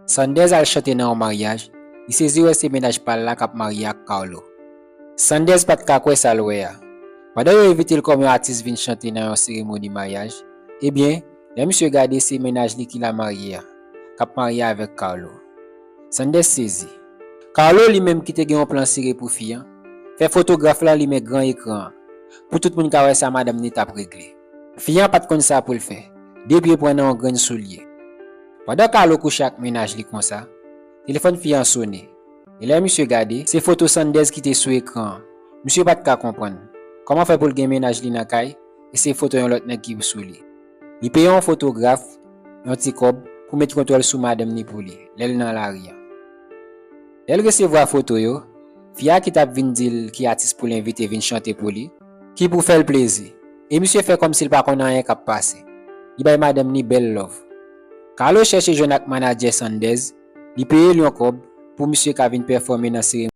Sanders al chante nan un mariage, li sezi wè se ménage pal la kap marié ak Carlo. Sanders pat ka kwe sa lwe ya. Padan yo invite l kom yon artiste vin chante nan yon cérémonie mariage, ebyen, le monsieur gade se ménage li ki la marié ya, kap marié avec Carlo. Sanders sezi. Carlo li même ki te gen yon plan sire pou fiyan, fait photographe la li met grand écran, pour tout moun ka wè sa madame ni tap regle. Fiyan pat kon sa pou l fè, depi pren nan yon gran soulier. Pendant Carlo couche ak ménage li kon sa, téléphone fiyan sonne. Et là monsieur gade, se photo Sanders qui te sous écran. Monsieur pat ka comprendre. Comment faire pour le gen ménage li nan kay, et se photo yon lot nèg ki sou li. Li paye un photographe, un ti kob, pour mettre contrôle sous madame ni pou li, lèl nan la ria. Elle recevoir photo yo, fiya ki tap vin dil ki artiste pour l'inviter vin chanter pour li, qui pour faire le plaisir. Et monsieur fait comme s'il pas connait rien k'ap passe. Il bay madame ni belle love. Carlo cherche jeune ak manager Sanders, li paye lui un kob pour monsieur ka vin performer dans cérémonie.